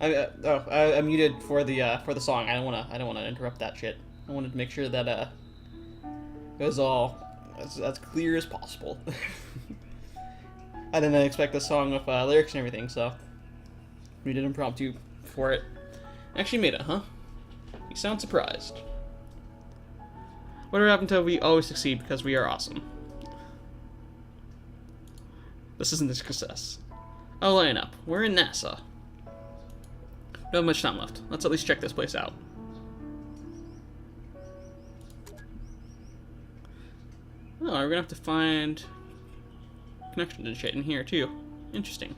I muted for the song. I don't wanna interrupt that shit. I wanted to make sure that it was all as clear as possible. I didn't expect the song with lyrics and everything, so we did impromptu for it. Actually made it, huh? You sound surprised. Whatever happened to we always succeed because we are awesome? This isn't a success. Oh, line up. We're in NASA. We don't have much time left. Let's at least check this place out. Oh, we're gonna have to find connection to shit in here too. Interesting.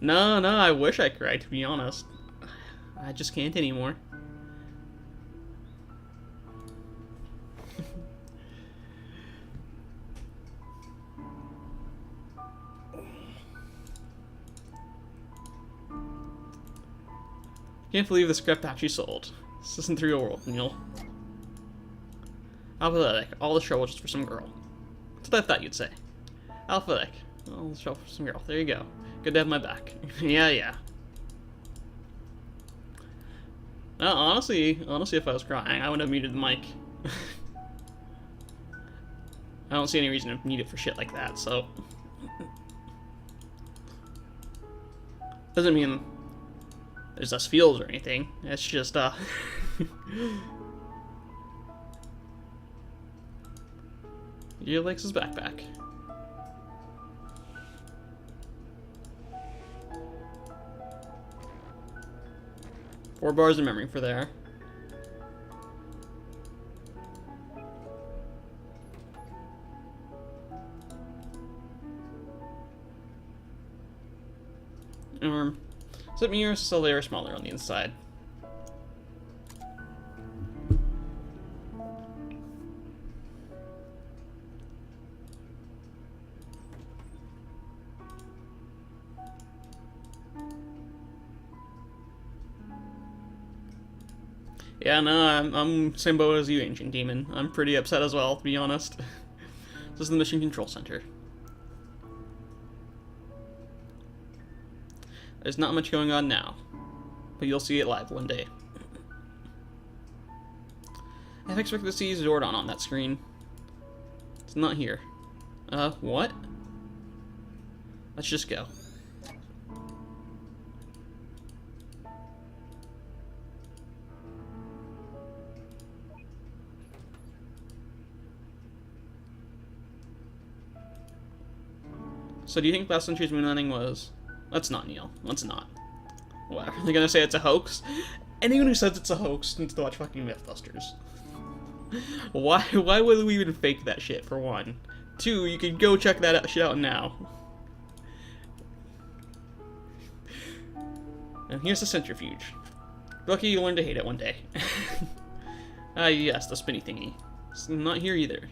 No, I wish I could, to be honest. I just can't anymore. Can't believe this crap patch you sold. This isn't the real world, Neil. Alphabetic, all the trouble just for some girl. That's what I thought you'd say. Alphabetic, all the trouble for some girl. There you go. Good to have my back. Yeah. Honestly, if I was crying, I would have muted the mic. I don't see any reason to mute it for shit like that, so... Doesn't mean there's less feels or anything. It's just, He likes his backpack. Four bars of memory for there. Zip mirrors so they are smaller on the inside. Yeah, no, I'm same boat as you, Ancient Demon. I'm pretty upset as well, to be honest. This is the Mission Control Center. There's not much going on now, but you'll see it live one day. I expected to see Zordon on that screen. It's not here. What? Let's just go. So do you think last century's moon landing was... Let's not, Neil. Let's not. What, are they gonna say it's a hoax? Anyone who says it's a hoax needs to watch fucking Mythbusters. Why would we even fake that shit, for one? Two, you could go check that shit out now. And here's the centrifuge. Lucky you learn to hate it one day. Ah, yes, the spinny thingy. It's not here either.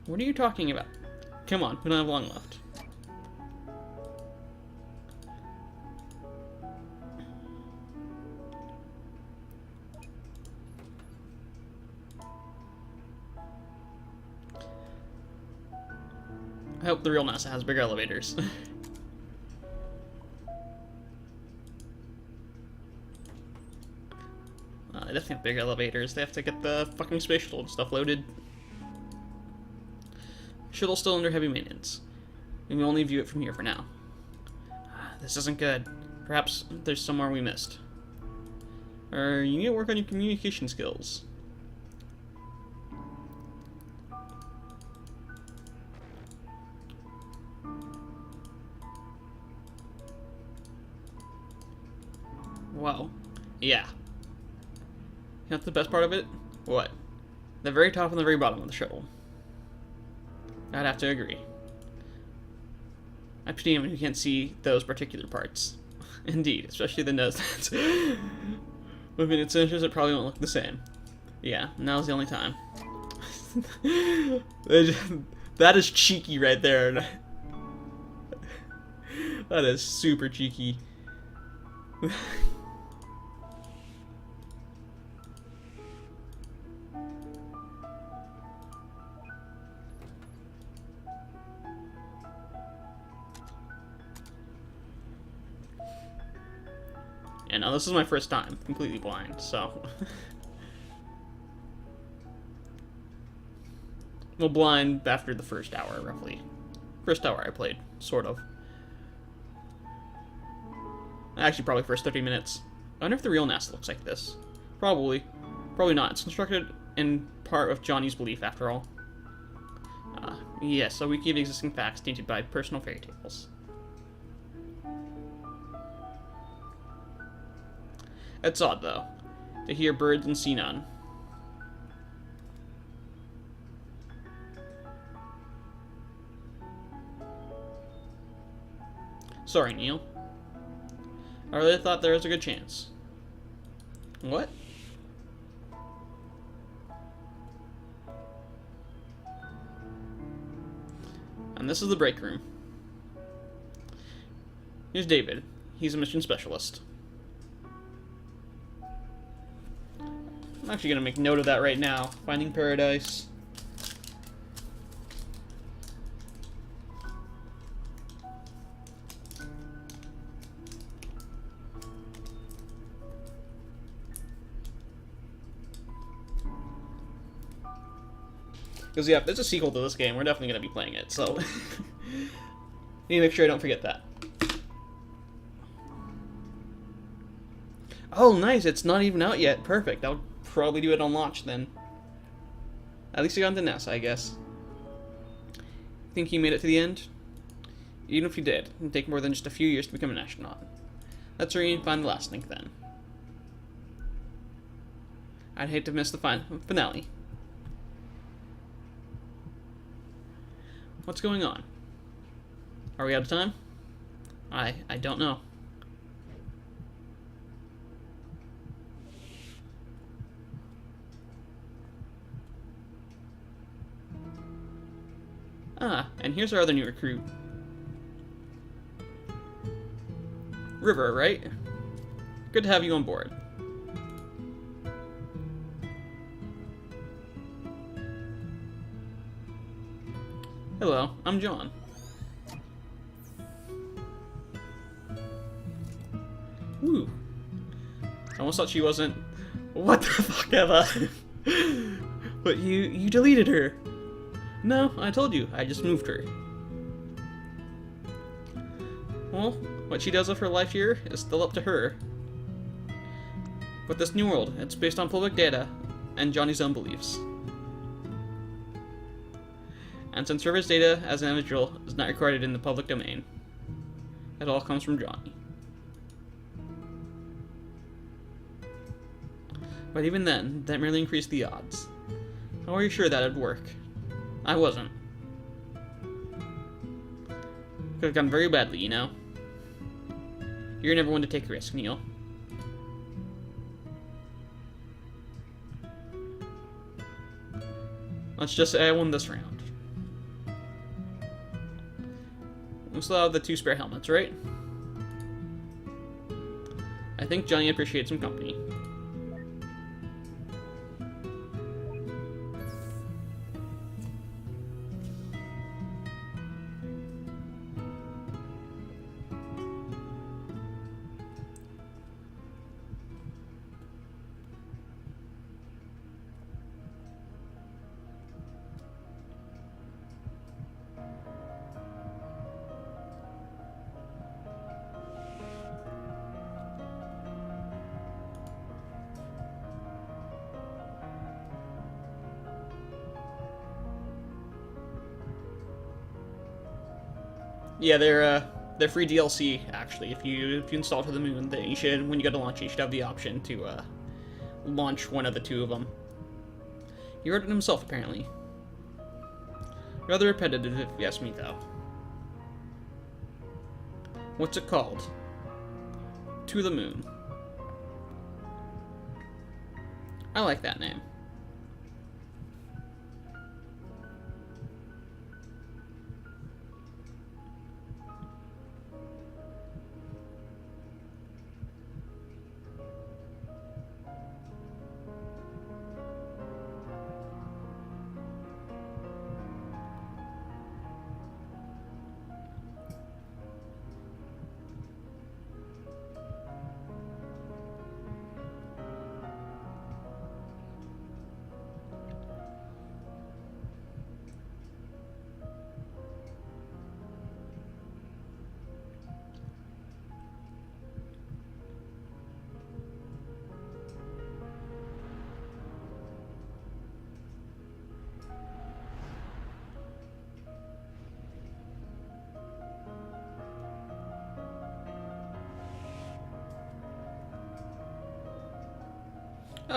What are you talking about? Come on, we don't have long left. I hope the real NASA has bigger elevators. They definitely have bigger elevators. They have to get the fucking space shuttle and stuff loaded. Shuttle's still under heavy maintenance. We can only view it from here for now. This isn't good. Perhaps there's somewhere we missed. Or you need to work on your communication skills. Wow. Yeah. That's the best part of it? What? The very top and the very bottom of the shuttle. I'd have to agree. I pity anyone who can't see those particular parts. Indeed, especially the nose. Moving its inches, it probably won't look the same. Yeah, now's the only time. That is cheeky right there. That is super cheeky. And this is my first time, completely blind, so... well, blind after the first hour, roughly. First hour I played, sort of. Actually, probably first 30 minutes. I wonder if the real Nest looks like this. Probably. Probably not. It's constructed in part of Johnny's belief, after all. Yes, a wiki of existing facts tainted by personal fairy tales. It's odd, though, to hear birds and see none. Sorry, Neil. I really thought there was a good chance. What? And this is the break room. Here's David. He's a mission specialist. I'm actually going to make note of that right now. Finding Paradise. Because, yeah, if there's a sequel to this game, we're definitely going to be playing it, so... need to make sure I don't forget that. Oh, nice, it's not even out yet. Perfect, I'll probably do it on launch, then. At least I got into NASA, I guess. Think you made it to the end? Even if you did, it'd take more than just a few years to become an astronaut. Let's hurry and find the last link, then. I'd hate to miss the finale. What's going on? Are we out of time? I don't know. Ah, and here's our other new recruit. River, right? Good to have you on board. Hello, I'm John. Ooh. I almost thought she wasn't... What the fuck, Eva? But you deleted her. No, I told you, I just moved her. Well, what she does with her life here is still up to her. But this new world, it's based on public data and Johnny's own beliefs. And since River's data as an individual is not recorded in the public domain, it all comes from Johnny. But even then, that merely increased the odds. How are you sure that'd work? I wasn't. Could have gone very badly, you know? You're never one to take a risk, Neil. Let's just say I won this round. We still have the 2 spare helmets, right? I think Johnny appreciates some company. Yeah, they're free DLC actually. If you install To the Moon, then you should, when you go to launch, you should have the option to launch one of the 2 of them. He wrote it himself, apparently. Rather repetitive, if you ask me, though. What's it called? To the Moon. I like that name.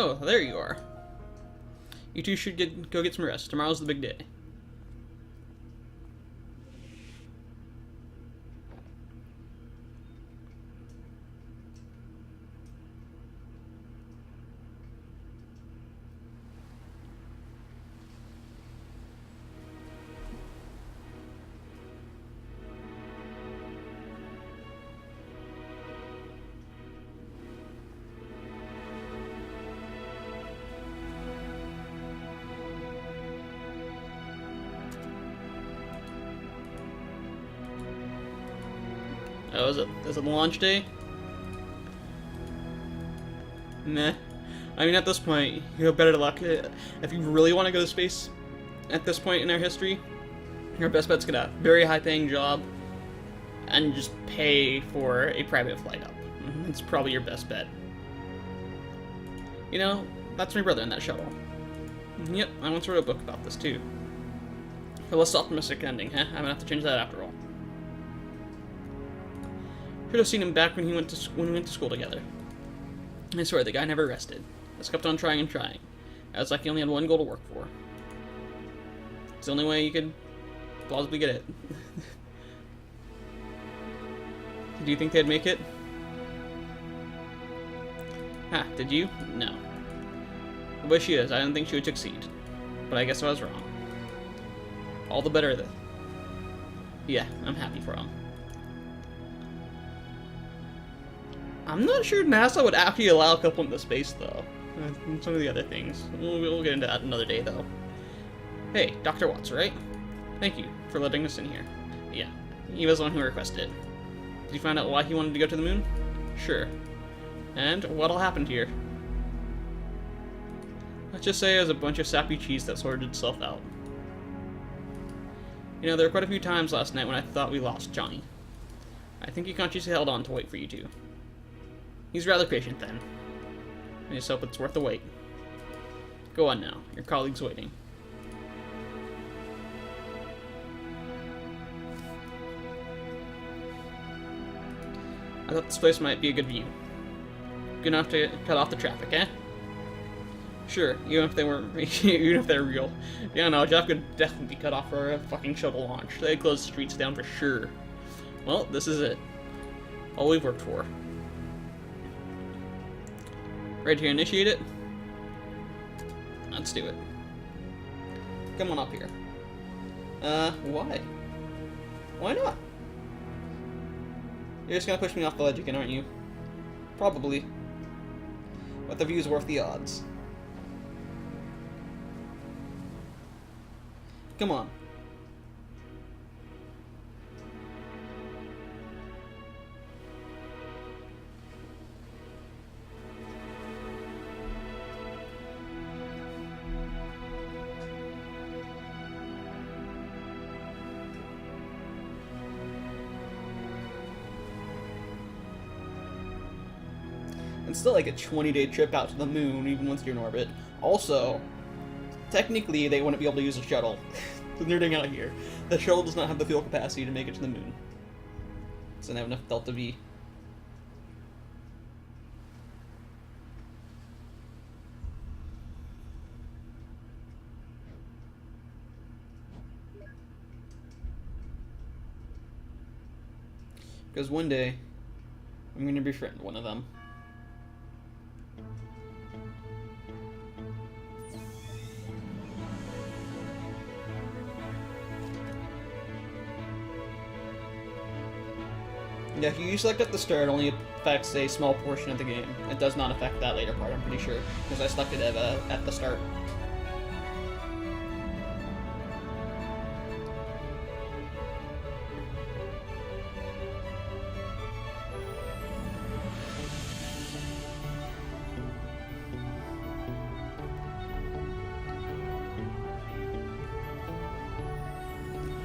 Oh, there you are. You two should go get some rest. Tomorrow's the big day. Oh, is it launch day? Nah. I mean, at this point, you have better luck. If you really want to go to space, at this point in our history, your best bet's get a very high-paying job, and just pay for a private flight up. It's probably your best bet. You know, that's my brother in that shuttle. Yep, I once wrote a book about this too. A less optimistic ending, huh? I'm gonna have to change that after all. Should have seen him back when we went to school together. I swear, the guy never rested. Just kept on trying and trying. I was like he only had one goal to work for. It's the only way you could plausibly get it. Do you think they'd make it? Ha, did you? No. The way she is, I didn't think she would succeed. But I guess I was wrong. All the better, though. Yeah, I'm happy for him. I'm not sure NASA would actually allow a couple into space, though. Some of the other things. We'll get into that another day, though. Hey, Dr. Watts, right? Thank you for letting us in here. Yeah, he was the one who requested. Did you find out why he wanted to go to the moon? Sure. And what'll happen here? Let's just say it was a bunch of sappy cheese that sorted itself out. You know, there were quite a few times last night when I thought we lost Johnny. I think he consciously held on to wait for you two. He's rather patient then. I just hope it's worth the wait. Go on now, your colleague's waiting. I thought this place might be a good view. Good enough to cut off the traffic, eh? Sure, even if they weren't, even if they're real. Yeah, no, Jeff could definitely be cut off for a fucking shuttle launch. They'd close the streets down for sure. Well, this is it. All we've worked for. Ready to initiate it? Let's do it. Come on up here. Why? Why not? You're just gonna push me off the ledge again, aren't you? Probably. But the view's worth the odds. Come on. It's still like a 20-day trip out to the moon, even once you're in orbit. Also, technically, they wouldn't be able to use a shuttle. So nerding out here. The shuttle does not have the fuel capacity to make it to the moon. It doesn't have enough Delta V. Because one day, I'm going to befriend one of them. Yeah, if you select at the start, it only affects a small portion of the game. It does not affect that later part, I'm pretty sure. Because I selected it at the start.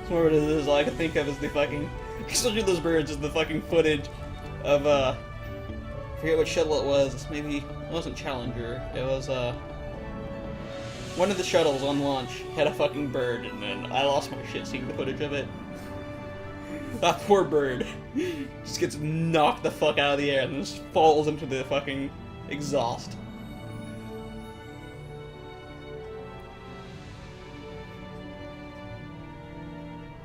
So what it is, all I can think of is the fucking... Especially those birds, is the fucking footage of, I forget what shuttle it was. Maybe, it wasn't Challenger. It was, one of the shuttles on launch had a fucking bird, and then I lost my shit seeing the footage of it. That poor bird just gets knocked the fuck out of the air and just falls into the fucking exhaust.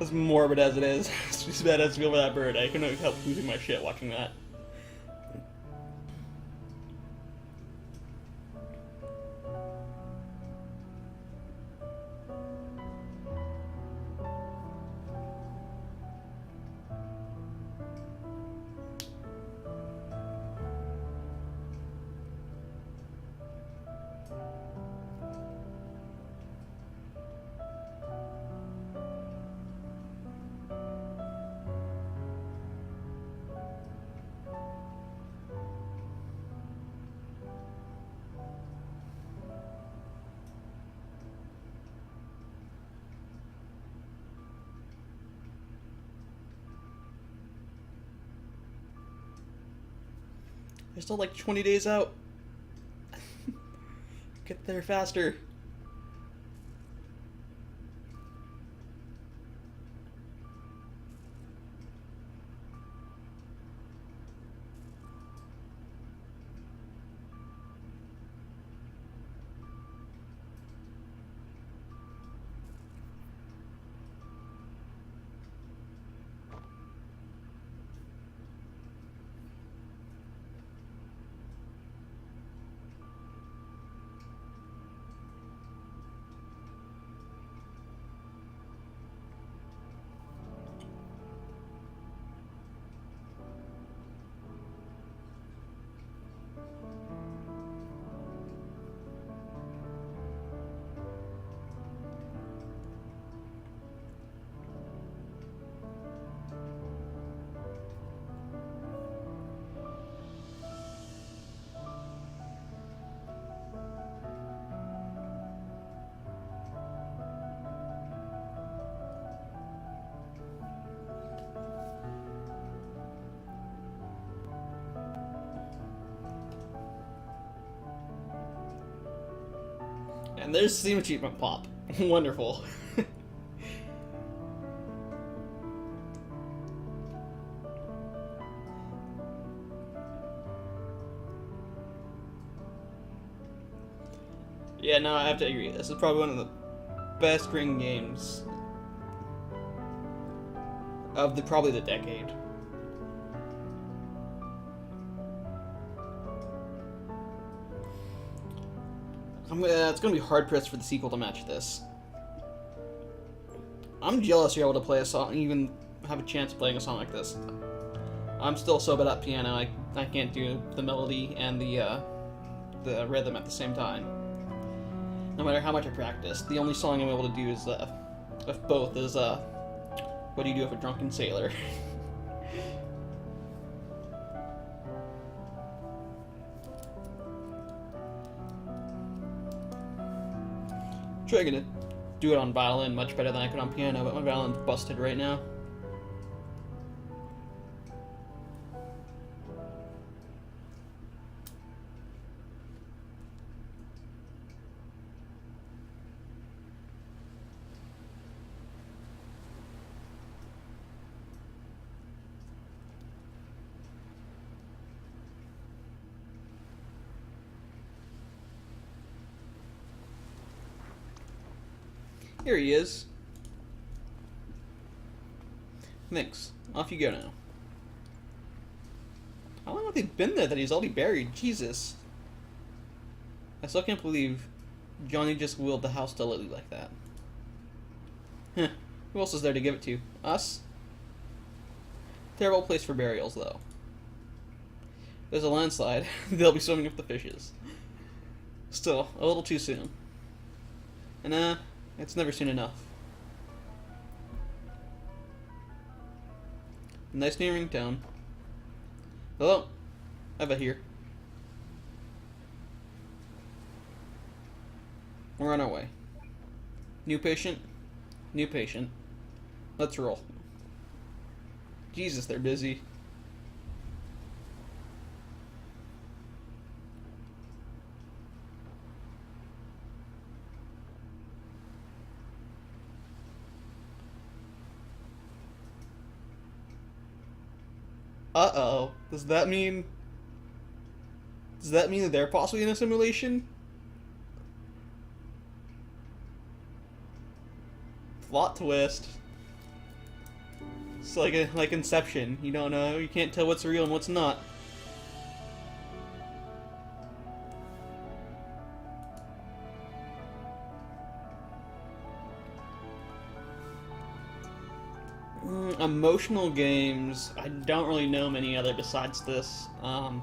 As morbid as it is, as bad as I feel for that bird, I couldn't help losing my shit watching that. They're still like 20 days out. Get there faster. And there's Steam Achievement Pop. Wonderful. Yeah, no, I have to agree. This is probably one of the best ring games of probably the decade. It's gonna be hard pressed for the sequel to match this. I'm jealous you're able to play a song, even have a chance of playing a song like this. I'm still so bad at piano, I can't do the melody and the rhythm at the same time. No matter how much I practice, the only song I'm able to do is, of both, is, What Do You Do With a Drunken Sailor? I'm gonna do it on violin much better than I could on piano, but my violin's busted right now. Here he is. Thanks. Off you go now. How long have they been there that he's already buried? Jesus. I still can't believe Johnny just willed the house to Lily like that. Huh. Who else is there to give it to? Us? Terrible place for burials, though. There's a landslide. They'll be swimming up the fishes. Still, a little too soon. And, it's never soon enough. Nice new ringtone. Hello? Eva here. We're on our way. New patient? New patient. Let's roll. Jesus, they're busy. Uh-oh. Does that mean that they're possibly in a simulation? Plot twist. It's like Inception. You don't know. You can't tell what's real and what's not. Emotional games. I don't really know many other besides this. One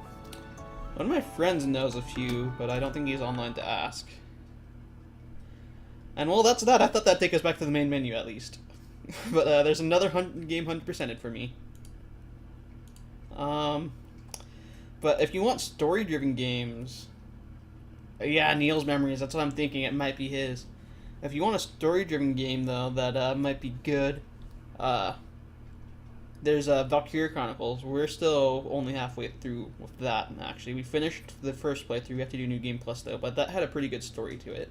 of my friends knows a few, but I don't think he's online to ask. And well, that's that. I thought that'd take us back to the main menu at least. But there's another game 100%ed for me. But if you want story-driven games, yeah, Neil's Memories. That's what I'm thinking. It might be his. If you want a story-driven game though, that might be good. There's Valkyria Chronicles. We're still only halfway through with that. Actually, we finished the first playthrough. We have to do New Game Plus though, but that had a pretty good story to it.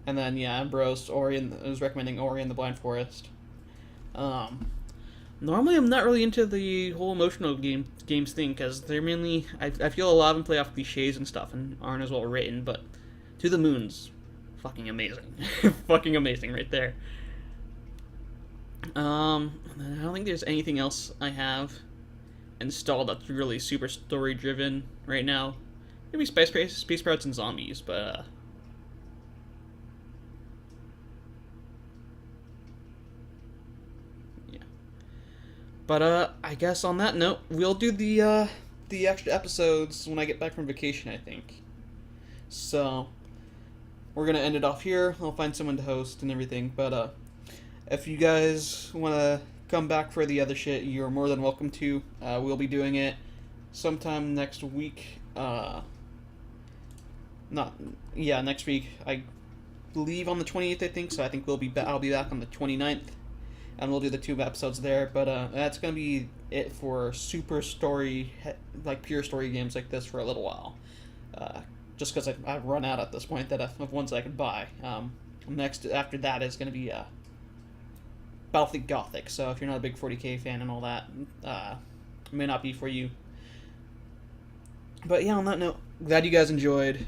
And then yeah, Ambrose, Ori, I was recommending Ori and the Blind Forest. Normally I'm not really into the whole emotional games thing because they're mainly I feel a lot of them play off cliches and stuff and aren't as well written. But To the Moon's fucking amazing, fucking amazing right there. I don't think there's anything else I have installed that's really super story driven right now. Maybe Space Pirates and Zombies, but yeah. But I guess on that note, we'll do the extra episodes when I get back from vacation, I think. So we're gonna end it off here. I'll find someone to host and everything, but if you guys want to come back for the other shit, you're more than welcome to. We'll be doing it sometime next week. Next week. I believe on the 28th, I think. So I think I'll be back on the 29th, and we'll do the 2 episodes there. But that's gonna be it for super story, like pure story games like this for a little while. Just because I've run out at this point of ones I could buy. Next after that is gonna be Battlefleet Gothic, so if you're not a big 40k fan and all that, it may not be for you. But yeah, on that note, glad you guys enjoyed.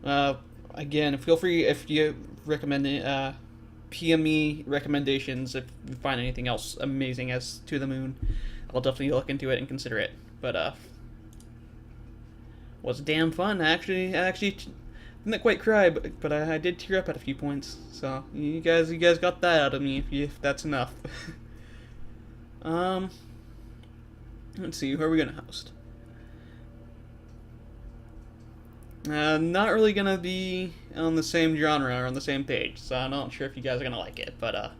Again, feel free if you recommend it, PM me recommendations if you find anything else amazing as To the Moon. I'll definitely look into it and consider it. But was damn fun. I actually didn't quite cry, but I did tear up at a few points. So you guys got that out of me if that's enough. Let's see, who are we gonna host? Not really gonna be on the same genre or on the same page, so I'm not sure if you guys are gonna like it. But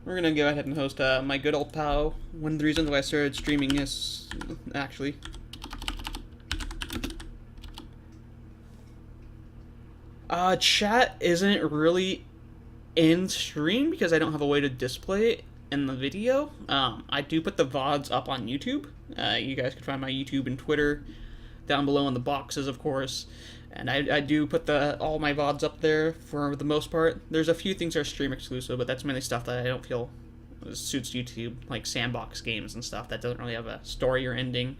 we're gonna go ahead and host my good old pal. One of the reasons why I started streaming this, actually. Chat isn't really in stream because I don't have a way to display it in the video. I do put the VODs up on YouTube. You guys can find my YouTube and Twitter down below in the boxes, of course. And I do put all my VODs up there for the most part. There's a few things that are stream exclusive, but that's mainly stuff that I don't feel suits YouTube, like sandbox games and stuff that doesn't really have a story or ending.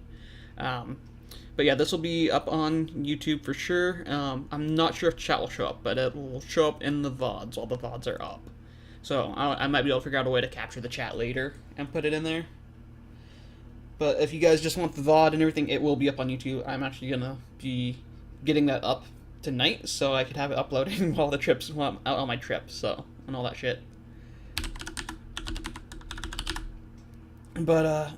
But yeah, this will be up on YouTube for sure. I'm not sure if chat will show up, but it will show up in the VODs while the VODs are up. So I might be able to figure out a way to capture the chat later and put it in there. But if you guys just want the VOD and everything, it will be up on YouTube. I'm actually going to be getting that up tonight so I could have it uploading while I'm out on my trip, so, and all that shit. But,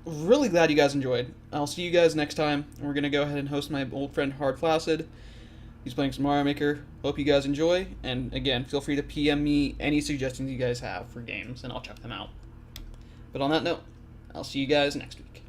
really glad you guys enjoyed. I'll see you guys next time. We're going to go ahead and host my old friend Hard Flaccid. He's playing some Mario Maker. Hope you guys enjoy. And again, feel free to PM me any suggestions you guys have for games, and I'll check them out. But on that note, I'll see you guys next week.